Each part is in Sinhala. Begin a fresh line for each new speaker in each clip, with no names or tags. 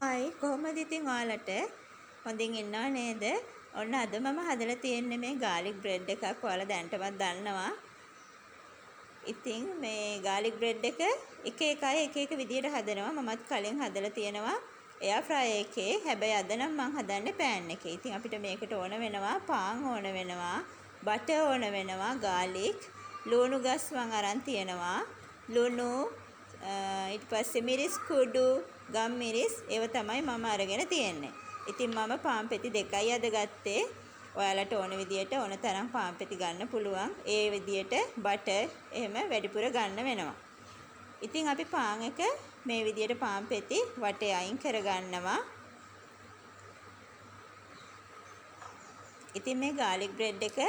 හයි කොහොමද ඉතින් ඔයාලට හොඳින් ඉන්නව නේද? ඔන්න අද මම හදලා තියෙන්නේ මේ garlic bread එකක්. ඔයාලා දැනටමත් දන්නවා. ඉතින් මේ garlic bread එක එක අය එක එක විදියට හදනවා. මමත් කලින් හදලා තියෙනවා එයා ෆ්‍රයි එකේ. හැබැයි අද නම් මම හදන්නේ pan එකේ. ඉතින් අපිට මේකට ඕන වෙනවා පාන් ඕන වෙනවා, බටර් ඕන වෙනවා, garlic, ලුණු ගස් මම අරන් තියෙනවා. ලුණු ඊට පස්සේ මිරිස් කුඩු, ගම් මිරිස් ඒව තමයි මම අරගෙන තියෙන්නේ. ඉතින් මම පාන් පෙති දෙකයි අද ගත්තේ. ඔයාලට ඕන විදියට ඕන තරම් පාන් පෙති ගන්න පුළුවන්. ඒ විදියට බටර් එහෙම වැඩිපුර ගන්න වෙනවා. ඉතින් අපි පාන් එක මේ විදියට පාන් පෙති වටේ අයින් කරගන්නවා. ඉතින් මේ garlic bread එක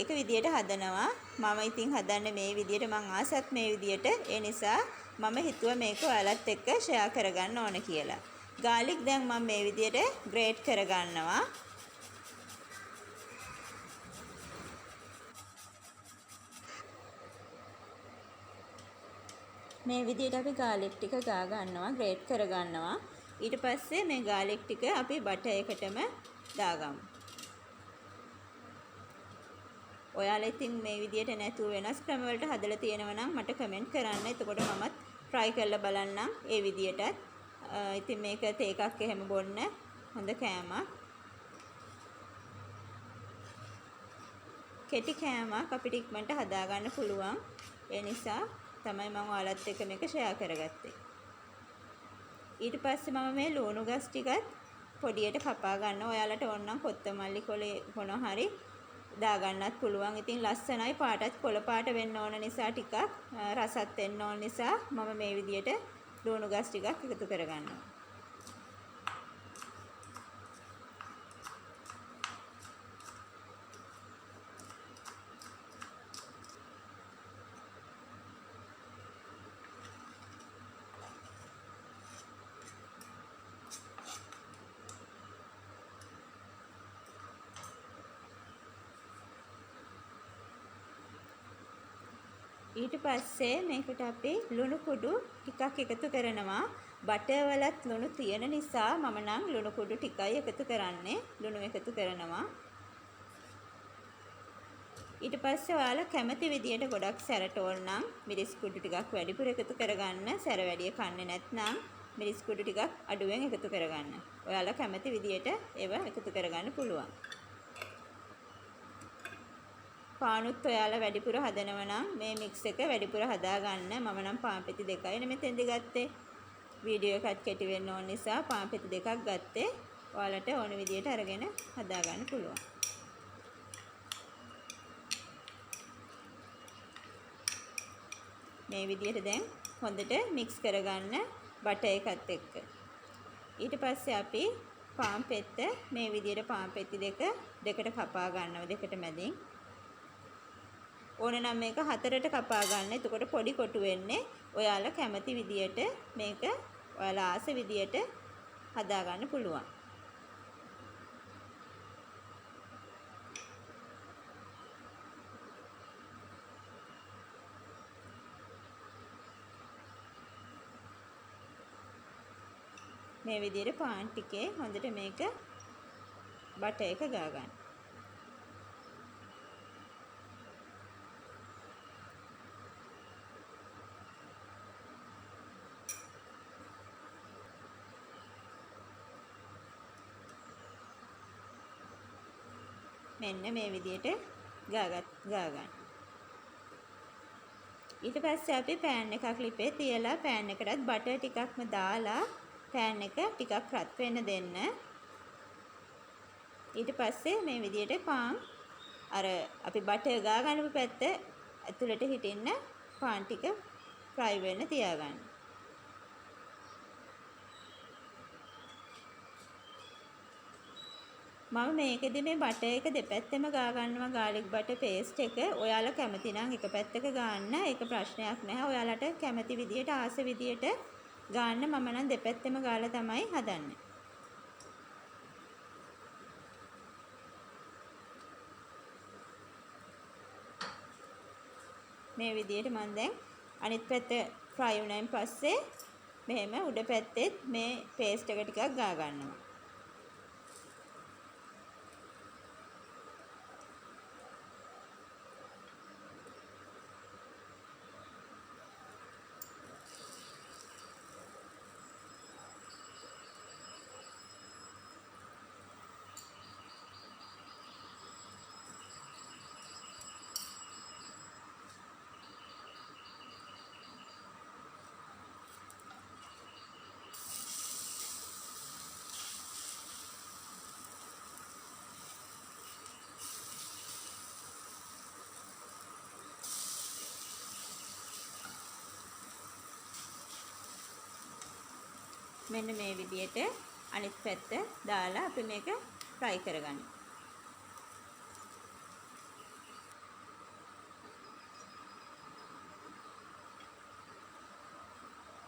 එක විදියට හදනවා. මම ඉතින් හදන්නේ මේ විදියට, මං ආසත් මේ විදියට. ඒ නිසා මම හිතුවා මේක ඔයාලත් එක්ක ෂෙයා කරගන්න ඕන කියලා. garlic දැන් මම මේ විදියට grate කරගන්නවා. මේ විදියට අපි garlic ටික ගා ගන්නවා, grate කරගන්නවා. ඊට පස්සේ මේ garlic ටික අපි බටර් එකටම දාගමු. ඔයාලා ඉතින් මේ විදියට නැතුව වෙනස් ක්‍රම වලට හදලා තියෙනවා නම් මට කමෙන්ට් කරන්න. එතකොට මමත් try කරලා බලන්නම් ඒ විදියටත්. ඉතින් මේක තේ එකක් එහෙම බොන්න හොඳ කෑමක්. කෙටි කෑමක් අපිට ඉක්මනට හදා ගන්න පුළුවන්. ඒ නිසා තමයි මම ඔයාලත් එක්ක මේක ෂෙයා කරගත්තේ. ඊට පස්සේ මම මේ ලුණු ගස් ටිකත් පොඩියට කපා ගන්නවා. ඔයාලට ඕන නම් කොත්තමල්ලි කොලේ මොනවා හරි දාගන්නත් පුළුවන්. ඉතින් ලස්සනයි, පාටත් කොළ පාට වෙන්න ඕන නිසා ටිකක් රසත් වෙන්න ඕන නිසා මම මේ විදියට ලුණු ගස් ටිකක් එකතු කරගන්නවා. ඊට පස්සේ මේකට අපි ලුණු කුඩු ටිකක් එකතු කරනවා. බටර් වලත් ලුණු තියෙන නිසා මම නම් ලුණු කුඩු ටිකයි එකතු කරන්නේ. ලුණු එකතු කරනවා. ඊට පස්සේ ඔයාලා කැමති විදියට ගොඩක් සැරට ඕන නම් මිරිස් කුඩු ටිකක් වැඩිපුර එකතු කරගන්න. සැර වැඩිය කන්නේ නැත්නම් මිරිස් කුඩු ටිකක් අඩුවෙන් එකතු කරගන්න. ඔයාලා කැමති විදියට ඒව එකතු කරගන්න පුළුවන්. පානුත් ඔයාලා වැඩිපුර හදනවා නම් මේ මික්ස් එක වැඩිපුර හදා ගන්න. මම නම් පාන් පෙති දෙකයි මෙතෙන්දි ගත්තේ. වීඩියෝ එකත් කෙටි වෙන්න ඕන නිසා පාන් පෙති දෙකක් ගත්තේ. ඔයාලට ඕන විදියට අරගෙන හදා ගන්න පුළුවන්. මේ විදියට දැන් හොඳට මික්ස් කරගන්න බටර් එකත් එක්ක. ඊට පස්සේ අපි පාන් පෙත්ත මේ විදියට පාන් පෙති දෙකට කපා ගන්නවා, දෙකට මැදින්. ඕන නම් මේක හතරට කපා ගන්න. එතකොට පොඩි කොටු වෙන්නේ. ඔයාලා කැමති විදියට මේක ඔයාලා ආස විදියට හදා ගන්න පුළුවන්. මේ විදියට පාන් ටිකේ හොඳට මේක බටර් එක ගා ගන්න. මෙන්න මේ විදියට ගා ගන්න. ඊට පස්සේ අපි pan එකක් ලිපේ තියලා pan එකටත් බටර් ටිකක්ම දාලා pan එක ටිකක් රත් වෙන්න දෙන්න. ඊට පස්සේ මේ විදියට පාන් අර අපි බටර් ගා ගන්නපු පැත්ත ඇතුළට හිටින්න පාන් ටික fry වෙන්න තියාගන්න. මම මේකෙදි මේ බටර් එක දෙපැත්තෙම ගා ගන්නවා garlic butter paste එක. ඔයාලා කැමති නම් එක පැත්තක ගන්න. ඒක ප්‍රශ්නයක් නැහැ. ඔයාලට කැමති විදියට ආස විදියට ගන්න. මම නම් දෙපැත්තෙම ගාලා තමයි හදන්නේ. මේ විදියට මම දැන් අනිත් පැත්ත fry වුණායින් පස්සේ මෙහෙම උඩ පැත්තෙත් මේ පේස්ට් එක ටිකක් ගා ගන්නවා. මෙන්න මේ විදියට අනිත් පැත්ත දාලා අපි මේක fry කරගන්න.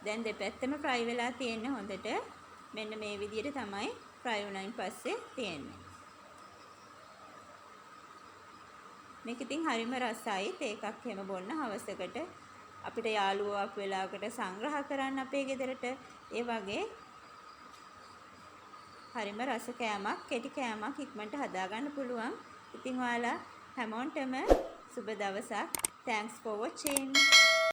දැන් දෙපැත්තම fry වෙලා තියෙන්නේ හොඳට. මෙන්න මේ විදියට තමයි fry වුණායින් පස්සේ තියෙන්නේ. මේක ඉතින් හරිම රසයි. තේ එකක් හැම බොන්න හවසකට අපිට යාළුවෝක් වෙලාවකට සංග්‍රහ කරන්න අපේ ගෙදරට ඒ වගේ හරිම රස කෑමක් කෙටි කෑමක් ඉක්මනට හදාගන්න පුළුවන්. ඉතින් ඔයාලා හැමෝටම සුබ දවසක්. Thanks for watching.